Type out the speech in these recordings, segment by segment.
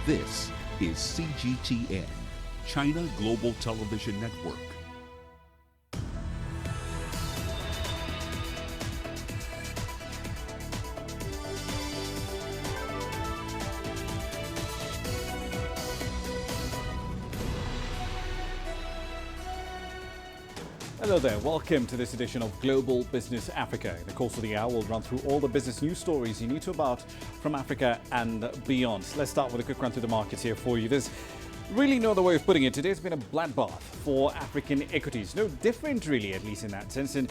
This is CGTN, China Global Television Network. Hello there, welcome to this edition of Global Business Africa. In the course of the hour, we'll run through all the business news stories you need to know about from Africa and beyond. Let's start with a quick run through the markets here for you. There's really no other way of putting it. Today's been a bloodbath for African equities. No different really, at least in that sense, in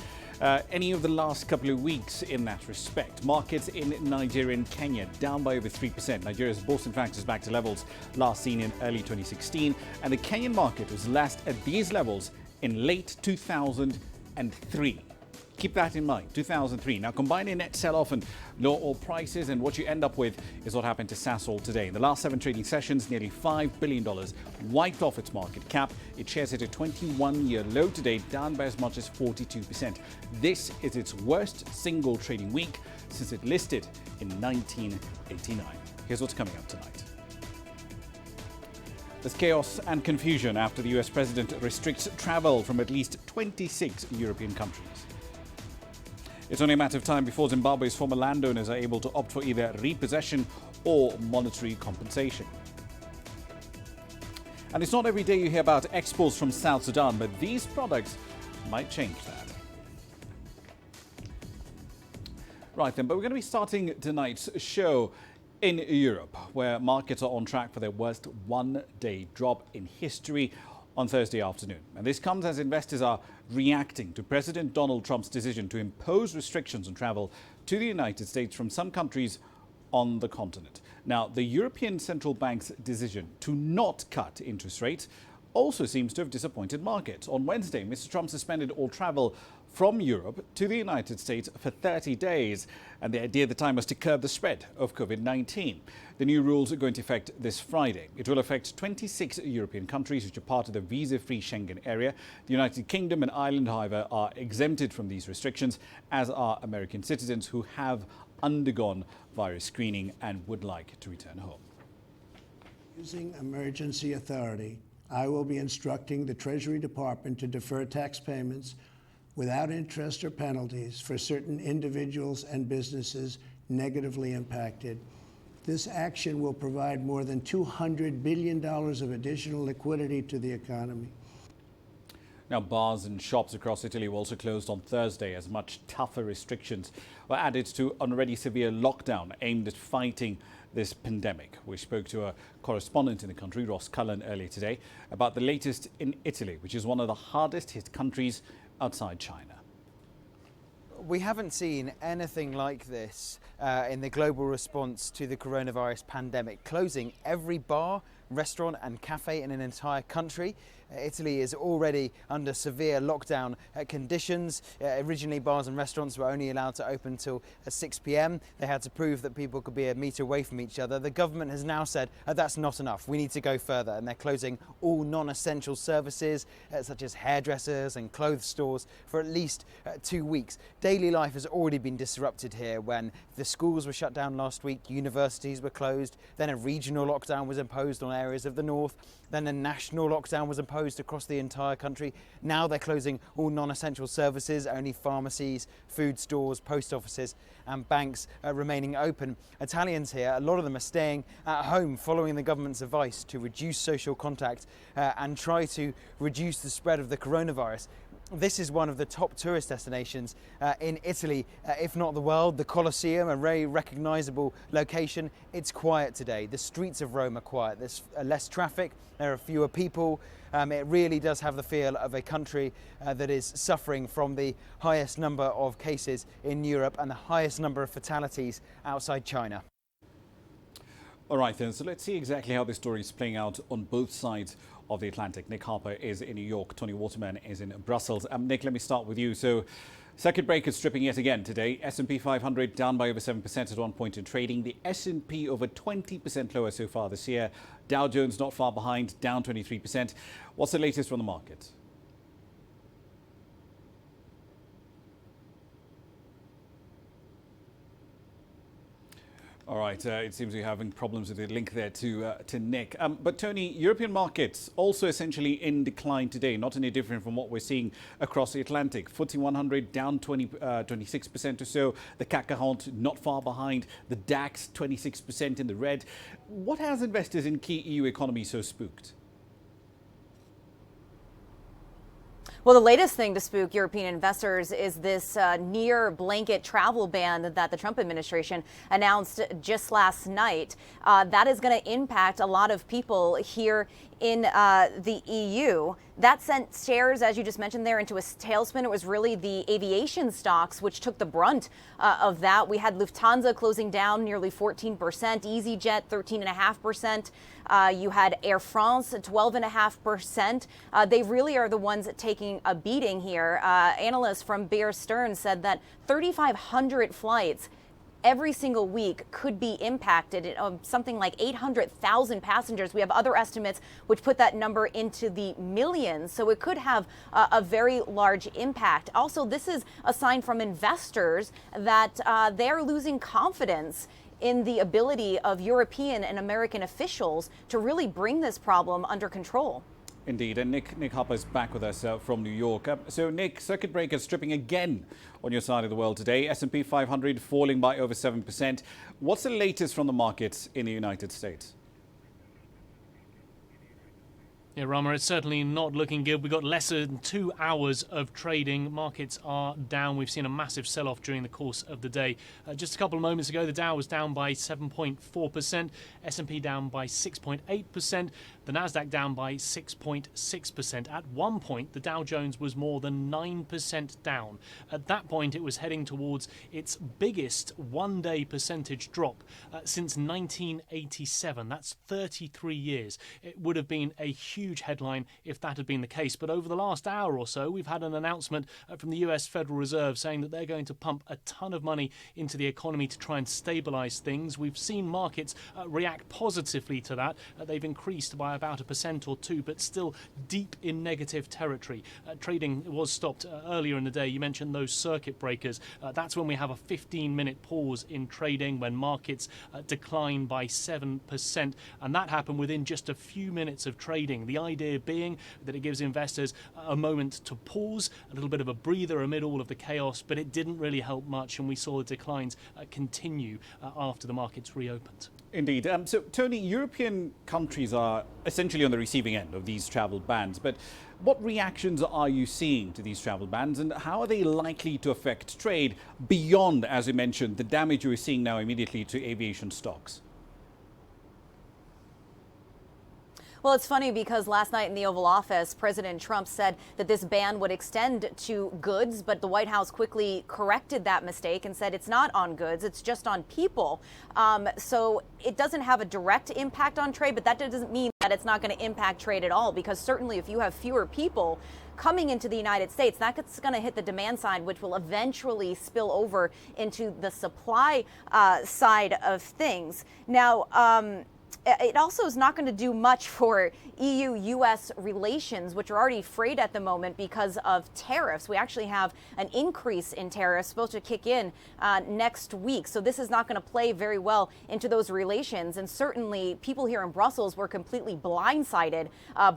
any of the last couple of weeks in that respect. Markets in Nigeria and Kenya down by over 3%. Nigeria's Bourse in fact is back to levels last seen in early 2016. And the Kenyan market was last at these levels in late 2003. Keep that in mind, 2003. Now, combine a net sell-off and low oil prices, and what you end up with is what happened to Sasol today. In the last 7 trading sessions, nearly $5 billion wiped off its market cap. It shares hit a 21-year low today, down by as much as 42%. This is its worst single trading week since it listed in 1989. Here's what's coming up tonight. There's chaos and confusion after the US president restricts travel from at least 26 European countries. It's only a matter of time before Zimbabwe's former landowners are able to opt for either repossession or monetary compensation. And it's not every day you hear about exports from South Sudan, but these products might change that. Right then, but we're going to be starting tonight's show in Europe, where markets are on track for their worst one-day drop in history on Thursday afternoon. And this comes as investors are reacting to President Donald Trump's decision to impose restrictions on travel to the United States from some countries on the continent. Now, the European Central Bank's decision to not cut interest rates also seems to have disappointed markets. On Wednesday, Mr. Trump suspended all travel from Europe to the United States for 30 days. And the idea at the time was to curb the spread of COVID-19. The new rules are going to affect this Friday. It will affect 26 European countries which are part of the visa-free Schengen area. The United Kingdom and Ireland, however, are exempted from these restrictions, as are American citizens who have undergone virus screening and would like to return home. Using emergency authority, I will be instructing the Treasury Department to defer tax payments without interest or penalties for certain individuals and businesses negatively impacted. This action will provide more than $200 billion of additional liquidity to the economy. Now, bars and shops across Italy were also closed on Thursday as much tougher restrictions were added to an already severe lockdown aimed at fighting this pandemic. We spoke to a correspondent in the country, Ross Cullen, earlier today about the latest in Italy, which is one of the hardest hit countries outside China. We haven't seen anything like this in the global response to the coronavirus pandemic, closing every bar, restaurant and cafe in an entire country. Italy is already under severe lockdown conditions. Originally, bars and restaurants were only allowed to open till 6 p.m. They had to prove that people could be a metre away from each other. The government has now said that's not enough. We need to go further, and they're closing all non-essential services such as hairdressers and clothes stores for at least 2 weeks. Daily life has already been disrupted here when the schools were shut down last week, universities were closed, then a regional lockdown was imposed on areas of the north, then a national lockdown was imposed across the entire country. Now they're closing all non-essential services, only pharmacies, food stores, post offices and banks remaining open. Italians here, a lot of them are staying at home following the government's advice to reduce social contact and try to reduce the spread of the coronavirus. This is one of the top tourist destinations in Italy, if not the world. The Colosseum, a very recognisable location. It's quiet today. The streets of Rome are quiet. There's less traffic. There are fewer people. It really does have the feel of a country that is suffering from the highest number of cases in Europe and the highest number of fatalities outside China. All right then, so let's see exactly how this story is playing out on both sides of the Atlantic. Nick Harper is in New York, Tony Waterman is in Brussels. Nick, let me start with you. So, circuit breaker stripping yet again today. S&P 500 down by over 7% at one point in trading. The S&P over 20% lower so far this year. Dow Jones not far behind, down 23%. What's the latest from the market? All right, it seems we're having problems with the link there to Nick. But Tony, European markets also essentially in decline today, not any different from what we're seeing across the Atlantic. FTSE 100 down 26% or so. The CAC 40 not far behind. The DAX 26% in the red. What has investors in key EU economies so spooked? Well, the latest thing to spook European investors is this near blanket travel ban that the Trump administration announced just last night. That is going to impact a lot of people here in the EU. That sent shares, as you just mentioned there, into a tailspin. It was really the aviation stocks which took the brunt of that. We had Lufthansa closing down nearly 14%, EasyJet 13.5%. You had Air France 12.5%. They really are the ones taking a beating here. Analysts from Bear Stearns said that 3,500 flights every single week could be impacted, something like 800,000 passengers. We have other estimates which put that number into the millions. So it could have a very large impact. Also, this is a sign from investors that they're losing confidence in the ability of European and American officials to really bring this problem under control. Indeed, and Nick Harper's back with us from New York. So Nick, circuit breakers stripping again on your side of the world today. S&P 500 falling by over 7%. What's the latest from the markets in the United States? Yeah, Ramah, it's certainly not looking good. We've got less than 2 hours of trading. Markets are down. We've seen a massive sell-off during the course of the day. Just a couple of moments ago, the Dow was down by 7.4%, S&P down by 6.8%, the Nasdaq down by 6.6%. At one point, the Dow Jones was more than 9% down. At that point, it was heading towards its biggest one-day percentage drop since 1987. That's 33 years. It would have been a huge headline if that had been the case. But over the last hour or so, we've had an announcement from the US Federal Reserve saying that they're going to pump a ton of money into the economy to try and stabilize things. We've seen markets react positively to that. They've increased by about 1% or 2%, but still deep in negative territory. Trading was stopped earlier in the day. You mentioned those circuit breakers. That's when we have a 15-minute pause in trading when markets decline by 7%. And that happened within just a few minutes of trading. The idea being that it gives investors a moment to pause, a little bit of a breather amid all of the chaos, but it didn't really help much, and we saw the declines continue after the markets reopened. Indeed. So, Tony, European countries are essentially on the receiving end of these travel bans, but what reactions are you seeing to these travel bans, and how are they likely to affect trade beyond, as you mentioned, the damage we're seeing now immediately to aviation stocks? Well, it's funny because last night in the Oval Office, President Trump said that this ban would extend to goods, but the White House quickly corrected that mistake and said it's not on goods, it's just on people. So it doesn't have a direct impact on trade, but that doesn't mean that it's not going to impact trade at all, because certainly if you have fewer people coming into the United States, that's going to hit the demand side, which will eventually spill over into the supply side of things. Now, it also is not going to do much for EU-US relations, which are already frayed at the moment because of tariffs. We actually have an increase in tariffs supposed to kick in next week. So this is not going to play very well into those relations. And certainly people here in Brussels were completely blindsided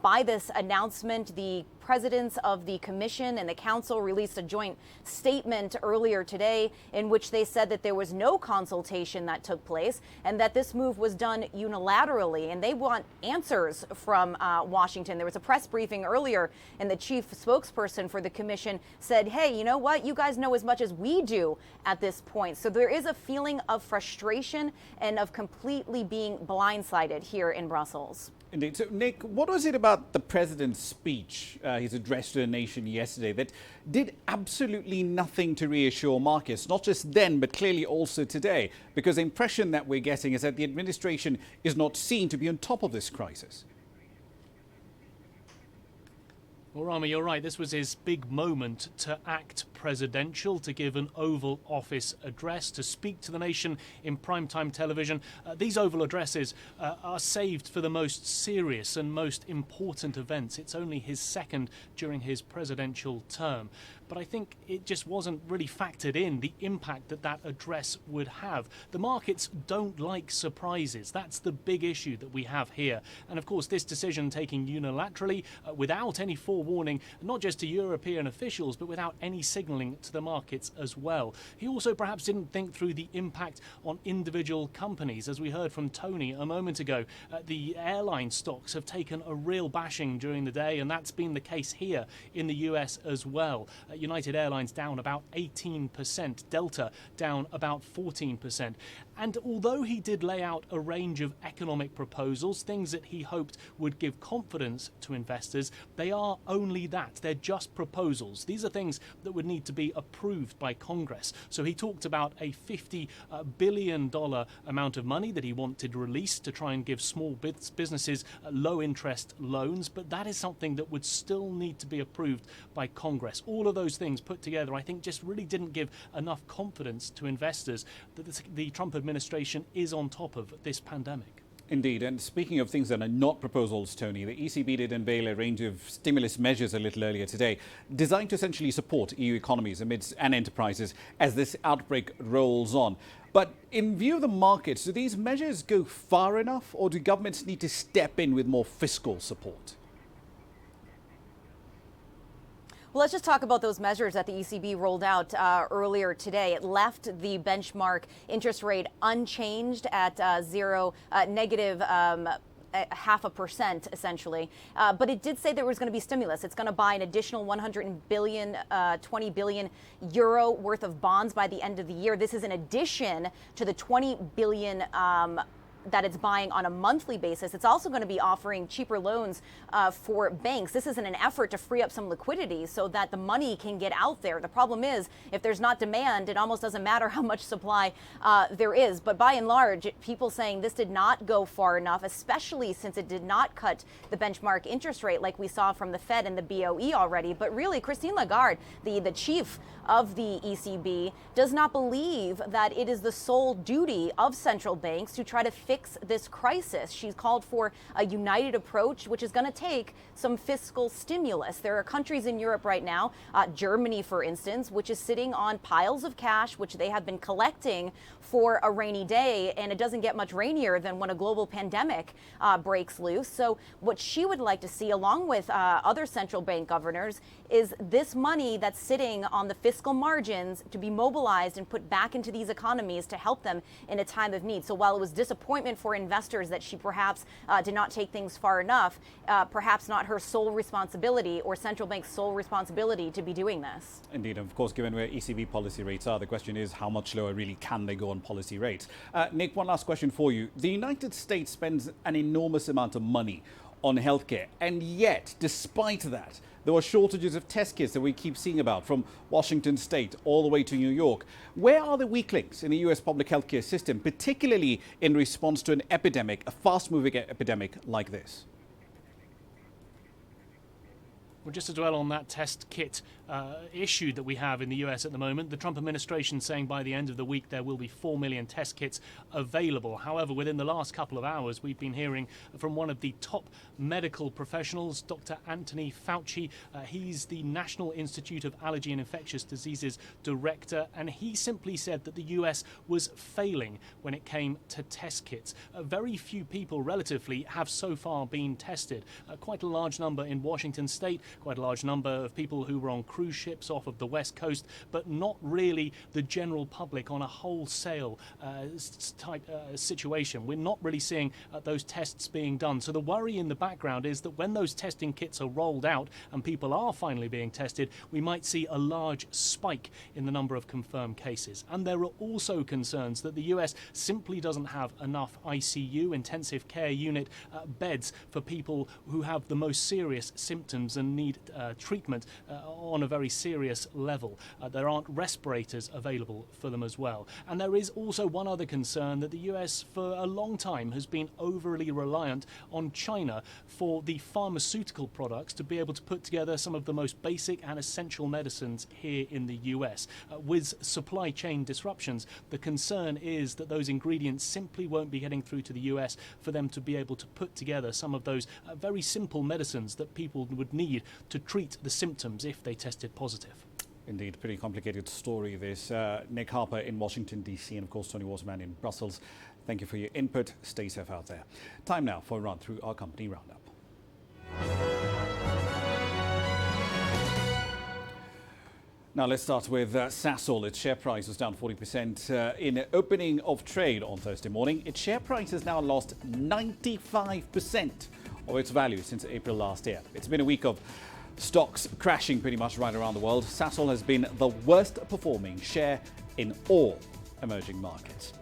by this announcement. The presidents of the Commission and the Council released a joint statement earlier today in which they said that there was no consultation that took place and that this move was done unilaterally, and they want answers from Washington. There was a press briefing earlier and the chief spokesperson for the Commission said, hey, you know what? You guys know as much as we do at this point. So there is a feeling of frustration and of completely being blindsided here in Brussels. Indeed. So, Nick, what was it about the president's speech, his address to the nation yesterday, that did absolutely nothing to reassure markets, not just then, but clearly also today? Because the impression that we're getting is that the administration is not seen to be on top of this crisis. Well, Ramah, you're right. This was his big moment to act presidential, to give an Oval Office address, to speak to the nation in primetime television. These Oval addresses are saved for the most serious and most important events. It's only his second during his presidential term. But I think it just wasn't really factored in the impact that that address would have. The markets don't like surprises. That's the big issue that we have here. And of course, this decision taken unilaterally, without any forewarning, not just to European officials, but without any signalling to the markets as well. He also perhaps didn't think through the impact on individual companies. As we heard from Tony a moment ago, the airline stocks have taken a real bashing during the day, and that's been the case here in the US as well. United Airlines down about 18%, Delta down about 14%. And although he did lay out a range of economic proposals, things that he hoped would give confidence to investors, they are only that. They're just proposals. These are things that would need to be approved by Congress. So he talked about a $50 billion amount of money that he wanted released to try and give small businesses low interest loans, but that is something that would still need to be approved by Congress. All of those things put together, I think, just really didn't give enough confidence to investors that the Trump administration is on top of this pandemic. Indeed, and speaking of things that are not proposals, Tony, the ECB did unveil a range of stimulus measures a little earlier today, designed to essentially support EU economies and enterprises as this outbreak rolls on. But in view of the markets, do these measures go far enough, or do governments need to step in with more fiscal support? Well, let's just talk about those measures that the ECB rolled out earlier today. It left the benchmark interest rate unchanged at negative 0.5%, essentially. But it did say there was going to be stimulus. It's going to buy an additional 20 billion euro worth of bonds by the end of the year. This is in addition to the 20 billion that it's buying on a monthly basis. It's also going to be offering cheaper loans for banks. This is in an effort to free up some liquidity so that the money can get out there. The problem is, if there's not demand, it almost doesn't matter how much supply there is. But by and large, people saying this did not go far enough, especially since it did not cut the benchmark interest rate like we saw from the Fed and the BOE already. But really, Christine Lagarde, the chief of the ECB, does not believe that it is the sole duty of central banks to try to fix this crisis. She's called for a united approach, which is going to take some fiscal stimulus. There are countries in Europe right now, Germany, for instance, which is sitting on piles of cash, which they have been collecting for a rainy day, and it doesn't get much rainier than when a global pandemic breaks loose. So what she would like to see, along with other central bank governors, is this money that's sitting on the fiscal margins to be mobilized and put back into these economies to help them in a time of need. So while it was disappointment for investors that she perhaps did not take things far enough, perhaps not her sole responsibility or central bank's sole responsibility to be doing this. Indeed, and of course, given where ECB policy rates are, the question is how much lower really can they go on policy rates? Nick, one last question for you. The United States spends an enormous amount of money on healthcare, and yet, despite that, there were shortages of test kits that we keep seeing about from Washington State all the way to New York. Where are the weak links in the US public healthcare system, particularly in response to an epidemic, a fast-moving epidemic like this? Well, just to dwell on that test kit issue that we have in the US at the moment, the Trump administration saying by the end of the week there will be 4 million test kits available. However, within the last couple of hours, we've been hearing from one of the top medical professionals, Dr. Anthony Fauci. He's the National Institute of Allergy and Infectious Diseases director, and he simply said that the US was failing when it came to test kits. Very few people relatively have so far been tested. Quite a large number in Washington State, quite a large number of people who were on cruise ships off of the West Coast, but not really the general public on a wholesale type situation. We're not really seeing those tests being done. So the worry in the background is that when those testing kits are rolled out and people are finally being tested, we might see a large spike in the number of confirmed cases. And there are also concerns that the US simply doesn't have enough ICU, intensive care unit beds for people who have the most serious symptoms and need treatment on a very serious level. There aren't respirators available for them as well. And there is also one other concern, that the US for a long time has been overly reliant on China for the pharmaceutical products to be able to put together some of the most basic and essential medicines here in the US. With supply chain disruptions, the concern is that those ingredients simply won't be getting through to the US for them to be able to put together some of those very simple medicines that people would need to treat the symptoms if they tested positive. Indeed, pretty complicated story this. Nick Harper in Washington, D.C. and of course Tony Waterman in Brussels. Thank you for your input. Stay safe out there. Time now for a run through our company roundup. Now let's start with Sasol. Its share price was down 40% in opening of trade on Thursday morning. Its share price has now lost 95% of its value since April last year. It's been a week of stocks crashing pretty much right around the world. Sasol has been the worst performing share in all emerging markets.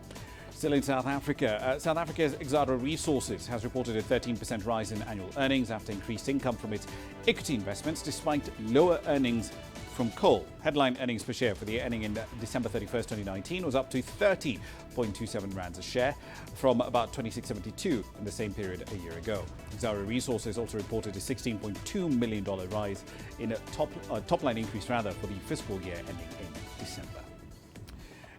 Still in South Africa, South Africa's Exxaro Resources has reported a 13% rise in annual earnings after increased income from its equity investments despite lower earnings from coal. Headline earnings per share for the year ending in December 31st, 2019 was up to 30.27 rands a share from about 26.72 in the same period a year ago. Exxaro Resources also reported a $16.2 million rise in a top-line increase for the fiscal year ending in December.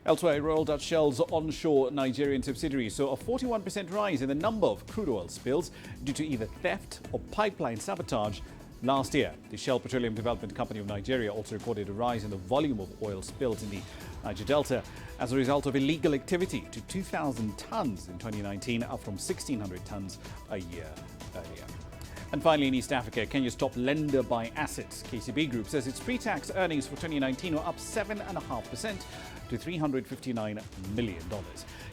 Elsewhere, Royal Dutch Shell's onshore Nigerian subsidiary saw a 41% rise in the number of crude oil spills due to either theft or pipeline sabotage last year. The Shell Petroleum Development Company of Nigeria also recorded a rise in the volume of oil spills in the Niger Delta as a result of illegal activity to 2,000 tons in 2019, up from 1,600 tons a year earlier. And finally, in East Africa, Kenya's top lender by assets, KCB Group, says its pre-tax earnings for 2019 were up 7.5% to $359 million.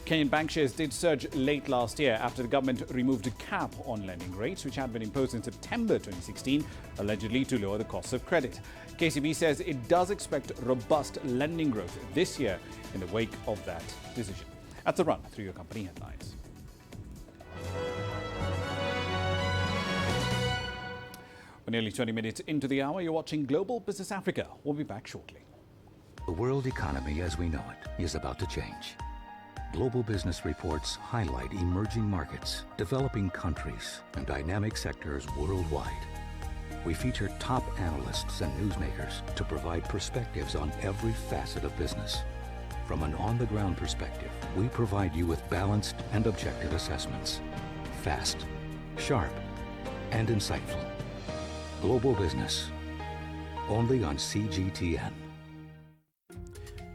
Kenyan bank shares did surge late last year after the government removed a cap on lending rates, which had been imposed in September 2016, allegedly to lower the cost of credit. KCB says it does expect robust lending growth this year in the wake of that decision. That's a run through your company headlines. We're nearly 20 minutes into the hour. You're watching Global Business Africa. We'll be back shortly. The world economy as we know it is about to change. Global business reports highlight emerging markets, developing countries, and dynamic sectors worldwide. We feature top analysts and newsmakers to provide perspectives on every facet of business. From an on-the-ground perspective, we provide you with balanced and objective assessments. Fast, sharp, and insightful. Global Business, only on CGTN.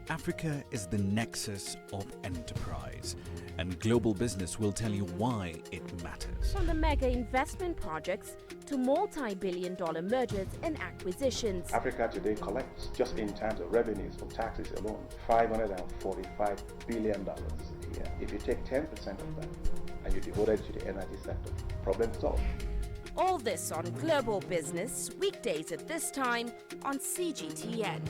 Africa is the nexus of enterprise, and Global Business will tell you why it matters. From the mega investment projects to multi-billion-dollar mergers and acquisitions. Africa today collects, just in terms of revenues from taxes alone, $545 billion a year. If you take 10% of that and you devote it to the energy sector, problem solved. All this on Global Business, weekdays at this time on CGTN.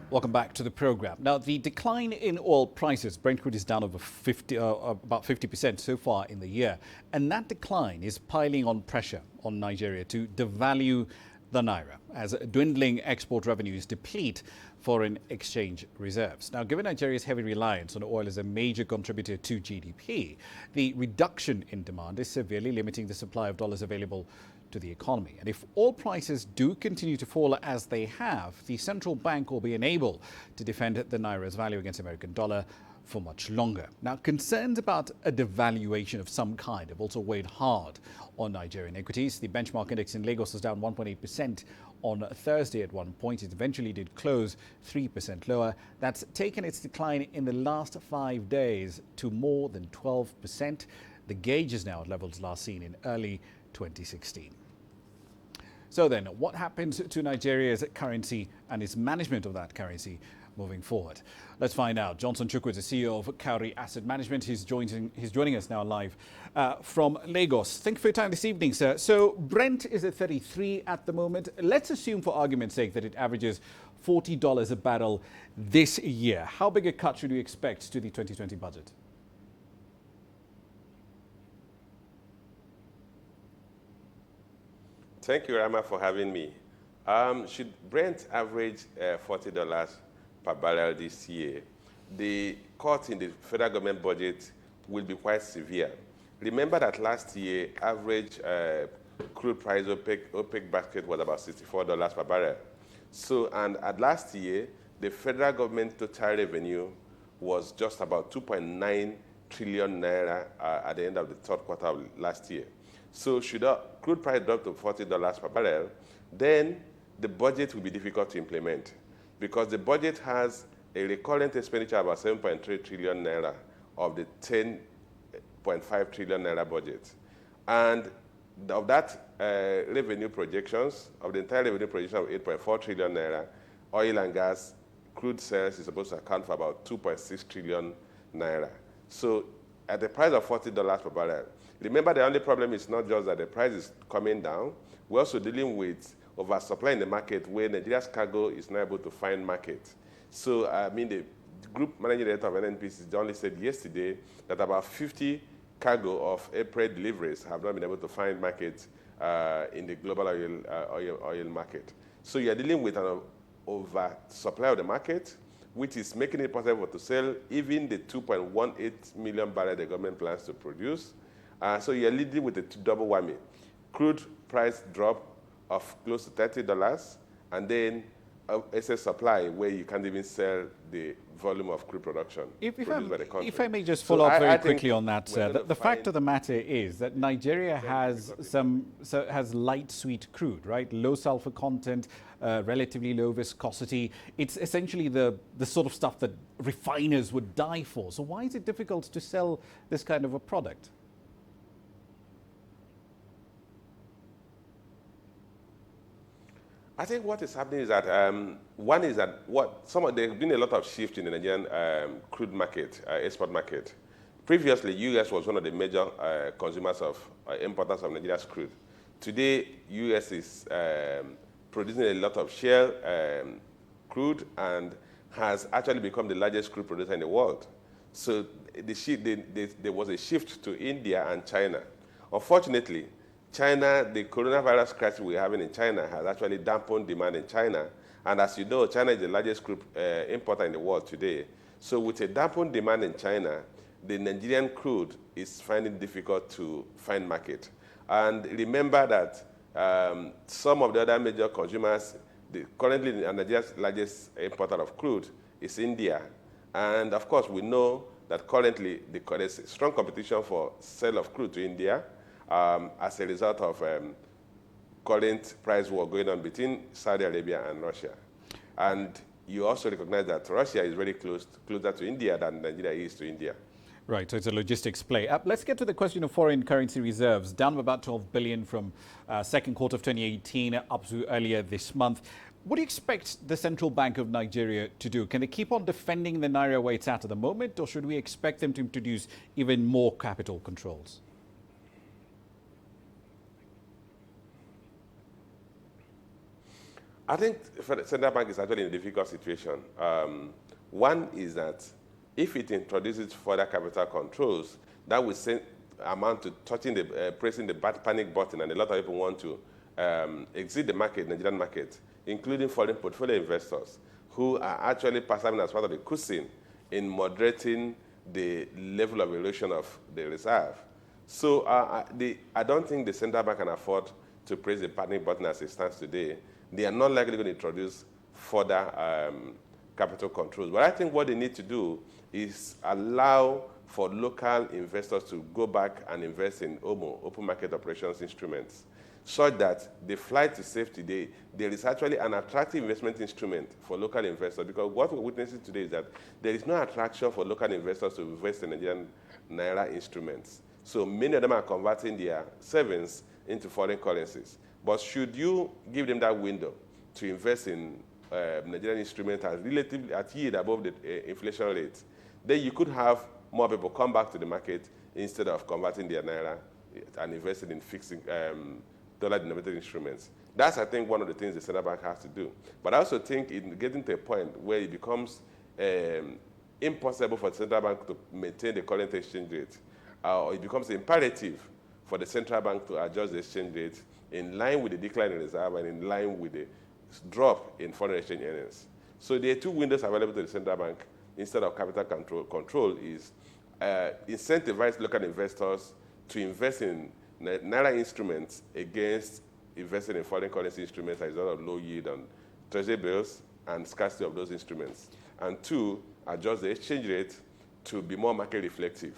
Welcome back to the program. Now, the decline in oil prices, Brent crude is down over about 50% so far in the year. And that decline is piling on pressure on Nigeria to devalue the naira as dwindling export revenues deplete foreign exchange reserves. Now, given Nigeria's heavy reliance on oil as a major contributor to GDP, the reduction in demand is severely limiting the supply of dollars available to the economy. And if oil prices do continue to fall as they have, the central bank will be unable to defend the naira's value against the American dollar for much longer. Now, concerns about a devaluation of some kind have also weighed hard on Nigerian equities. The benchmark index in Lagos was down 1.8% on Thursday at one point. It eventually did close 3% lower. That's taken its decline in the last 5 days to more than 12%. The gauge is now at levels last seen in early 2016. So then, what happens to Nigeria's currency and its management of that currency moving forward? Let's find out. Johnson Chukwu is the CEO of Cowrie Asset Management. He's joining us now live from Lagos. Thank you for your time this evening, sir. So Brent is at 33 at the moment. Let's assume for argument's sake that it averages $40 a barrel this year. How big a cut should we expect to the 2020 budget? Thank you, Ramah, for having me. Should Brent average $40 per barrel this year? The cut in the federal government budget will be quite severe. Remember that last year, average crude price OPEC basket was about $64 per barrel. So, and at last year, the federal government total revenue was just about 2.9 trillion naira at the end of the third quarter of last year. So should crude price drop to $40 per barrel, then the budget will be difficult to implement because the budget has a recurrent expenditure of about 7.3 trillion naira of the 10.5 trillion naira budget. And of that revenue projections, of the entire revenue projection of 8.4 trillion naira, oil and gas, crude sales is supposed to account for about 2.6 trillion naira. So at the price of $40 per barrel, remember the only problem is not just that the price is coming down, we're also dealing with oversupply in the market where Nigeria's cargo is not able to find market. So, I mean, the group managing director of NNPC only said yesterday that about 50 cargo of April deliveries have not been able to find market in the global oil market. So you're dealing with an oversupply of the market, which is making it possible to sell even the 2.18 million barrels the government plans to produce. So you're leading with a double whammy. Crude price drop of close to $30, and then excess supply where you can't even sell the volume of crude production produced by the country. If I may just follow up very quickly on that, sir. The fact of the matter is that Nigeria has has light sweet crude, right? Low sulfur content, relatively low viscosity. It's essentially the sort of stuff that refiners would die for. So why is it difficult to sell this kind of a product? I think what is happening is that one is that there's been a lot of shift in the Nigerian crude market, export market. Previously, U.S. was one of the major consumers of importers of Nigeria's crude. Today, U.S. is producing a lot of shale crude and has actually become the largest crude producer in the world. So there was a shift to India and China. Unfortunately, China, the coronavirus crisis we're having in China has actually dampened demand in China. And as you know, China is the largest crude importer in the world today. So with a dampened demand in China, the Nigerian crude is finding it difficult to find market. And remember that some of the other major consumers, currently Nigeria's largest importer of crude is India. And of course, we know that currently there's strong competition for sale of crude to India. As a result of current price war going on between Saudi Arabia and Russia. And you also recognize that Russia is very closer to India than Nigeria is to India. Right, so it's a logistics play. Let's get to the question of foreign currency reserves, down about 12 billion from second quarter of 2018 up to earlier this month. What do you expect the Central Bank of Nigeria to do? Can they keep on defending the Naira where it's at the moment, or should we expect them to introduce even more capital controls? I think the Central Bank is actually in a difficult situation. One is that if it introduces further capital controls, that will amount to pressing the panic button, and a lot of people want to exit the market, Nigerian market, including foreign portfolio investors, who are actually serving as part of the cushion in moderating the level of erosion of the reserve. So I don't think the Central Bank can afford to press the panic button as it stands today. They are not likely going to introduce further capital controls. But I think what they need to do is allow for local investors to go back and invest in open market operations instruments, such that the flight to safety, there is actually an attractive investment instrument for local investors. Because what we're witnessing today is that there is no attraction for local investors to invest in Nigerian Naira instruments. So many of them are converting their savings into foreign currencies. But should you give them that window to invest in Nigerian instruments at yield above the inflation rate, then you could have more people come back to the market instead of converting their Naira and investing in fixing dollar-denominated instruments. That's, I think, one of the things the Central Bank has to do. But I also think in getting to a point where it becomes impossible for the Central Bank to maintain the current exchange rate, or it becomes imperative for the Central Bank to adjust the exchange rate, in line with the decline in reserve and in line with the drop in foreign exchange earnings. So there are two windows available to the central bank instead of capital control. Control is incentivize local investors to invest in Naira instruments against investing in foreign currency instruments as a result of low yield on treasury bills and scarcity of those instruments. And two, adjust the exchange rate to be more market reflective,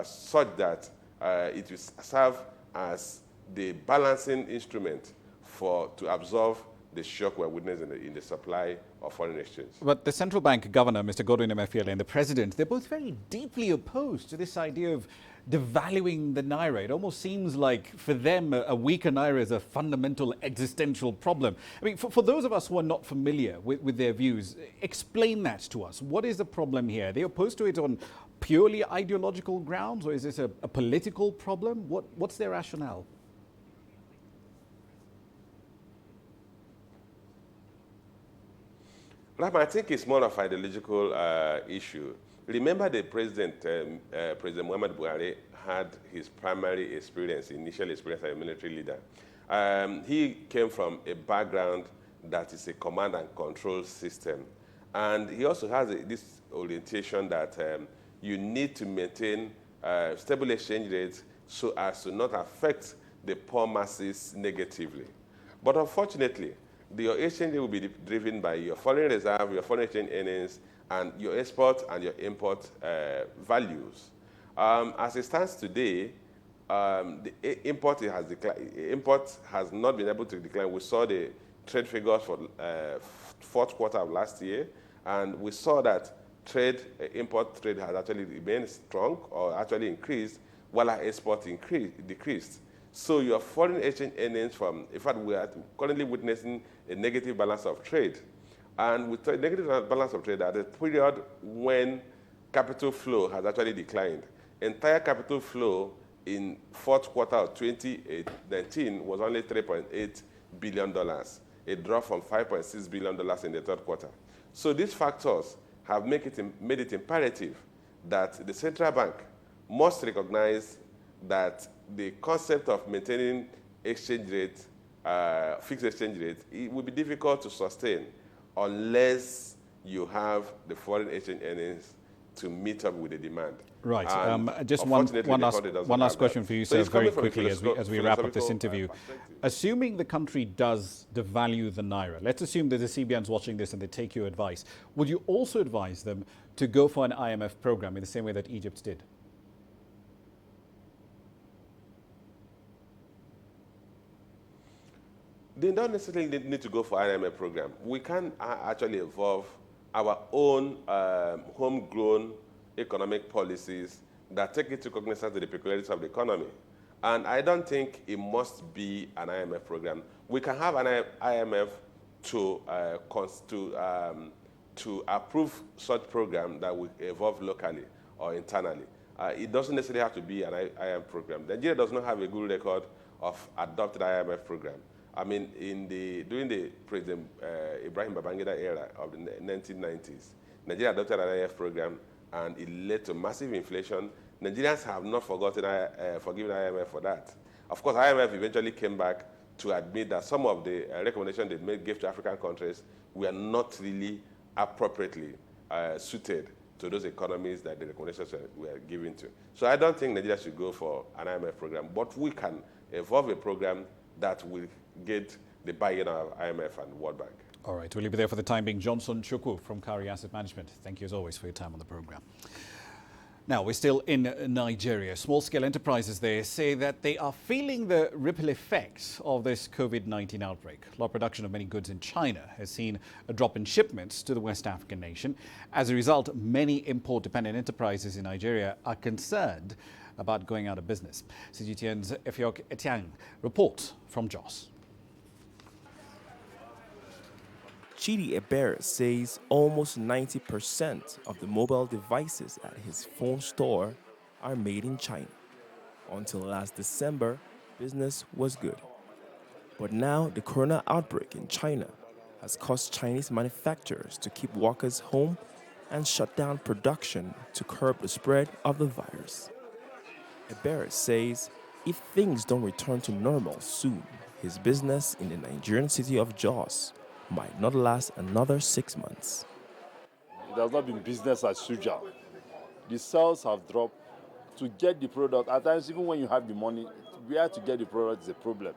such that it will serve as the balancing instrument to absorb the shock we're witnessing in the supply of foreign exchange. But the central bank governor, Mr. Godwin Emefiele, and the president, they're both very deeply opposed to this idea of devaluing the Naira. It almost seems like for them a weaker Naira is a fundamental existential problem. I mean, for those of us who are not familiar with their views, explain that to us. What is the problem here? Are they opposed to it on purely ideological grounds, or is this a political problem? What's their rationale? Ramah, I think it's more of an ideological issue. Remember the President Muhammad Buhari had his primary experience, initial experience as a military leader. He came from a background that is a command and control system. And he also has this orientation that you need to maintain stable exchange rates so as to not affect the poor masses negatively. But unfortunately, your exchange rate will be driven by your foreign reserve, your foreign exchange earnings, and your export and your import values. As it stands today, the import has not been able to decline. We saw the trade figures for fourth quarter of last year, and we saw that import trade has actually remained strong or actually increased, while our export decreased. So your foreign exchange earnings in fact, we are currently witnessing a negative balance of trade. And with a negative balance of trade at a period when capital flow has actually declined. Entire capital flow in fourth quarter of 2019 was only $3.8 billion, a drop from $5.6 billion in the third quarter. So these factors have made it imperative that the central bank must recognize that the concept of maintaining exchange rate, fixed exchange rate, it will be difficult to sustain unless you have the foreign exchange earnings to meet up with the demand. Right. Just one last question for you, sir, very quickly as we wrap up this interview. Assuming the country does devalue the Naira, let's assume that the CBN's watching this and they take your advice. Would you also advise them to go for an IMF program in the same way that Egypt did? They don't necessarily need to go for IMF program. We can actually evolve our own homegrown economic policies that take into cognizance of the peculiarities of the economy. And I don't think it must be an IMF program. We can have an IMF to approve such program that will evolve locally or internally. It doesn't necessarily have to be an IMF program. Nigeria does not have a good record of adopted IMF program. I mean, during the President Ibrahim Babangida era of the 1990s, Nigeria adopted an IMF program, and it led to massive inflation. Nigerians have not forgiven IMF for that. Of course, IMF eventually came back to admit that some of the recommendations they gave to African countries were not really appropriately suited to those economies that the recommendations were given to. So I don't think Nigeria should go for an IMF program, but we can evolve a program that will get the buy-in of IMF and World Bank. All right, we'll leave it there for the time being. Johnson Chukwu from Kari Asset Management. Thank you as always for your time on the program. Now, we're still in Nigeria. Small-scale enterprises there say that they are feeling the ripple effects of this COVID-19 outbreak. Low production of many goods in China has seen a drop in shipments to the West African nation. As a result, many import-dependent enterprises in Nigeria are concerned about going out of business. CGTN's Efiok Etiang reports from Jos. Chidi Ebere says almost 90% of the mobile devices at his phone store are made in China. Until last December, business was good. But now the corona outbreak in China has caused Chinese manufacturers to keep workers home and shut down production to curb the spread of the virus. Ebere says if things don't return to normal soon, his business in the Nigerian city of Jos might not last another 6 months. It has not been business as usual. The sales have dropped. To get the product, at times even when you have the money, where to get the product is a problem.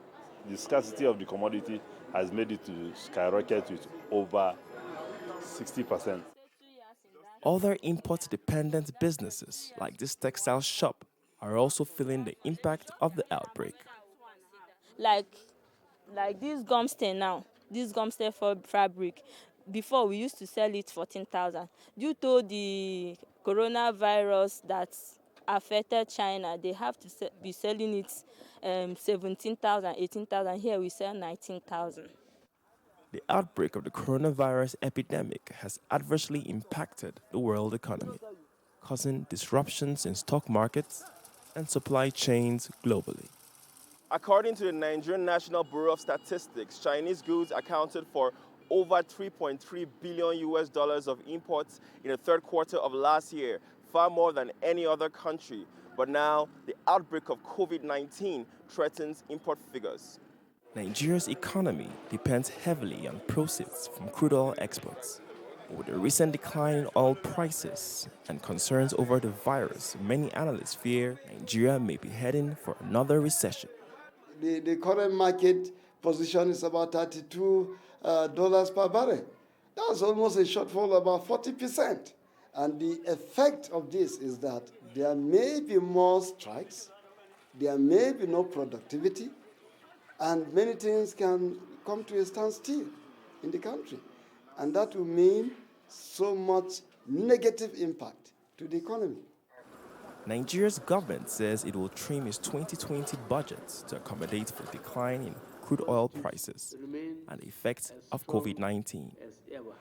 The scarcity of the commodity has made it to skyrocket with over 60%. Other import-dependent businesses like this textile shop are also feeling the impact of the outbreak. Like this gum stain now, this gum stain for fabric. Before we used to sell it 14,000. Due to the coronavirus that affected China, they have to be selling it 17,000, 18,000. Here we sell 19,000. The outbreak of the coronavirus epidemic has adversely impacted the world economy, causing disruptions in stock markets and supply chains globally. According to the Nigerian National Bureau of Statistics, Chinese goods accounted for over $3.3 billion of imports in the third quarter of last year, far more than any other country. But now, the outbreak of COVID-19 threatens import figures. Nigeria's economy depends heavily on proceeds from crude oil exports. With the recent decline in oil prices and concerns over the virus, many analysts fear Nigeria may be heading for another recession. The current market position is about $32 per barrel. That's almost a shortfall of about 40%. And the effect of this is that there may be more strikes, there may be no productivity, and many things can come to a standstill in the country. And that will mean so much negative impact to the economy. Nigeria's government says it will trim its 2020 budget to accommodate for decline in crude oil prices and the effects of COVID-19.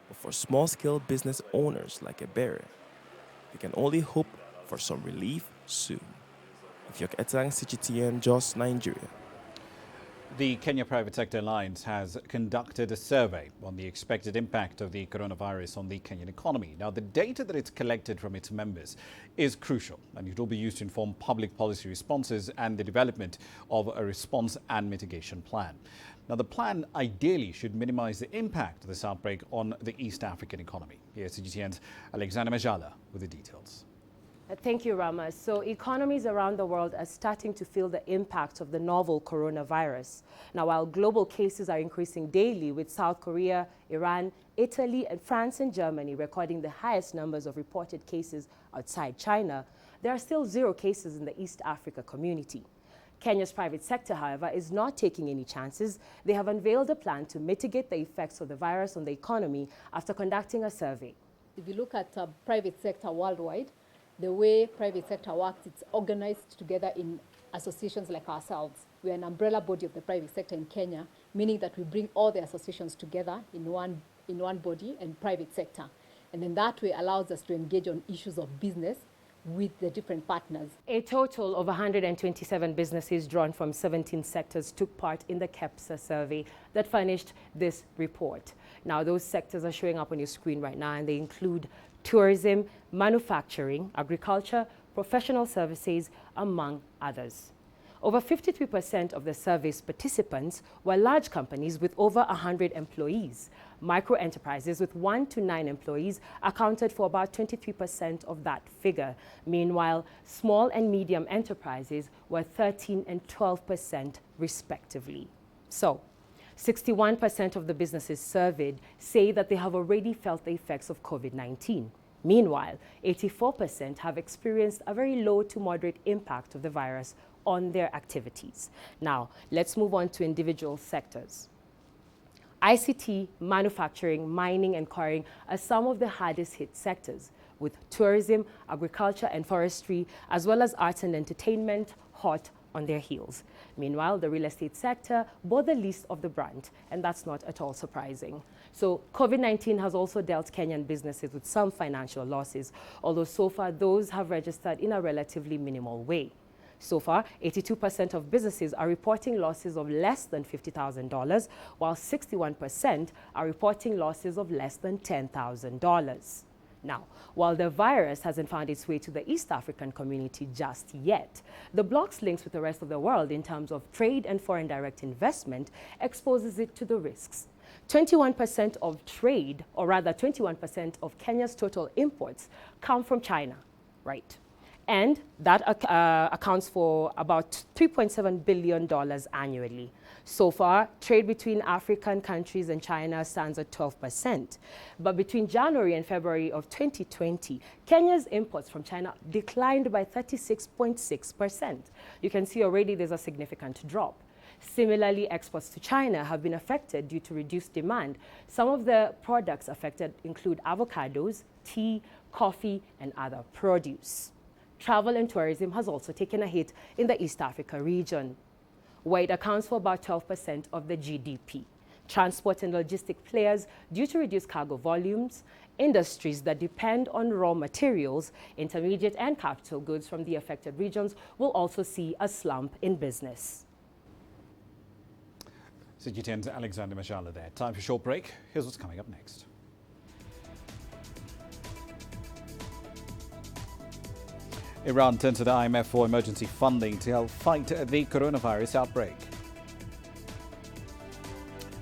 But for small-scale business owners like Ebere, they can only hope for some relief soon. Ifyok Etang, CGTN, Jos, Nigeria. The Kenya Private Sector Alliance has conducted a survey on the expected impact of the coronavirus on the Kenyan economy. Now, the data that it's collected from its members is crucial, and it will be used to inform public policy responses and the development of a response and mitigation plan. Now, the plan ideally should minimize the impact of this outbreak on the East African economy. Here's CGTN's Alexander Majala with the details. Thank you, Ramah. So economies around the world are starting to feel the impact of the novel coronavirus. Now, while global cases are increasing daily, with South Korea, Iran, Italy, and France and Germany recording the highest numbers of reported cases outside China, there are still 0 cases in the East Africa community. Kenya's private sector, however, is not taking any chances. They have unveiled a plan to mitigate the effects of the virus on the economy after conducting a survey. If you look at private sector worldwide, the way private sector works, it's organized together in associations like ourselves. We're an umbrella body of the private sector in Kenya, meaning that we bring all the associations together in one body and private sector. And then that way allows us to engage on issues of business with the different partners. A total of 127 businesses drawn from 17 sectors took part in the KEPSA survey that furnished this report. Now, those sectors are showing up on your screen right now, and they include tourism, manufacturing, agriculture, professional services, among others. Over 53% of the survey's participants were large companies with over 100 employees. Micro-enterprises with 1 to 9 employees accounted for about 23% of that figure. Meanwhile, small and medium enterprises were 13% and 12% respectively. So, 61% of the businesses surveyed say that they have already felt the effects of COVID-19. Meanwhile, 84% have experienced a very low to moderate impact of the virus on their activities. Now, let's move on to individual sectors. ICT, manufacturing, mining, and quarrying are some of the hardest hit sectors, with tourism, agriculture, and forestry, as well as arts and entertainment, hot on their heels. Meanwhile, the real estate sector bore the least of the brunt, and that's not at all surprising. So COVID-19 has also dealt Kenyan businesses with some financial losses, although so far those have registered in a relatively minimal way. So far, 82% of businesses are reporting losses of less than $50,000, while 61% are reporting losses of less than $10,000. Now, while the virus hasn't found its way to the East African community just yet, the bloc's links with the rest of the world in terms of trade and foreign direct investment exposes it to the risks. 21% of trade, or rather 21% of Kenya's total imports, come from China, right? And that accounts for about $3.7 billion annually. So far, trade between African countries and China stands at 12%. But between January and February of 2020, Kenya's imports from China declined by 36.6%. You can see already there's a significant drop. Similarly, exports to China have been affected due to reduced demand. Some of the products affected include avocados, tea, coffee, and other produce. Travel and tourism has also taken a hit in the East Africa region, where it accounts for about 12% of the GDP. Transport and logistic players, due to reduced cargo volumes, industries that depend on raw materials, intermediate and capital goods from the affected regions will also see a slump in business. CGTN's Alexander Majala there. Time for a short break. Here's what's coming up next. Iran turns to the IMF for emergency funding to help fight the coronavirus outbreak.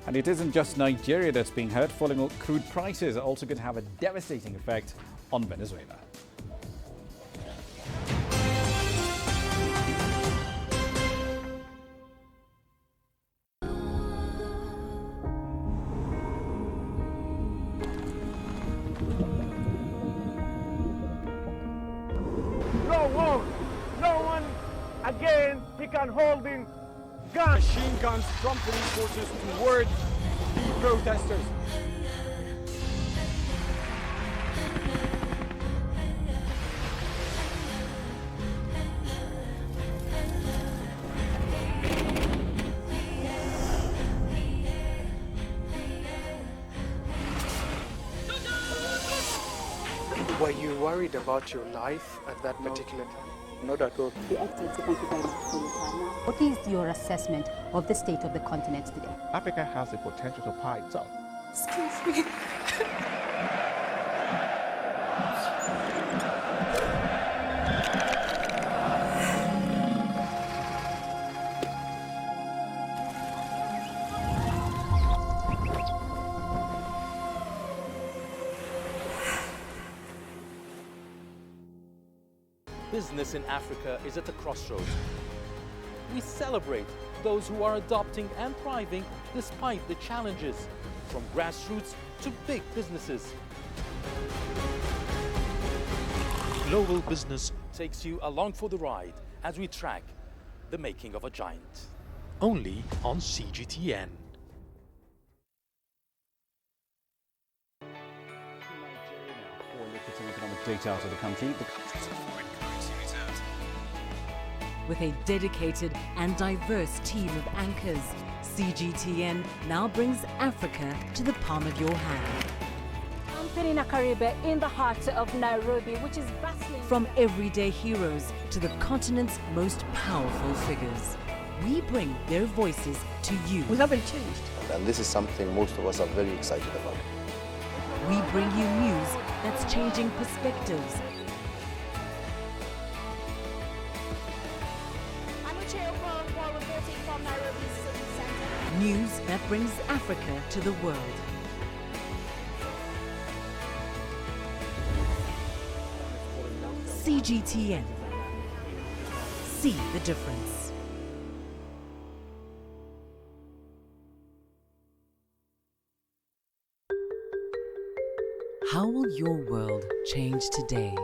And it isn't just Nigeria that's being hurt. Falling crude prices are also going to have a devastating effect on Venezuela. Again, he can hold in guns. Machine guns from police forces towards the protesters. Were you worried about your life at that particular time? Not at all. The Excellency, thank you very much for your time. What is your assessment of the state of the continent today? Africa has the potential to power itself. Excuse me. Business in Africa is at a crossroads. We celebrate those who are adopting and thriving despite the challenges, from grassroots to big businesses. Global Business takes you along for the ride as we track the making of a giant. Only on CGTN. Economic data out of the country. The country's foreign currency reserves. With a dedicated and diverse team of anchors, CGTN now brings Africa to the palm of your hand. I'm Penina Karibe in the heart of Nairobi, which is bustling. From everyday heroes to the continent's most powerful figures, we bring their voices to you. We haven't changed. And this is something most of us are very excited about. We bring you news that's changing perspectives. Reporting from Nairobi City Center. News that brings Africa to the world. CGTN. See the difference. How will your world change today?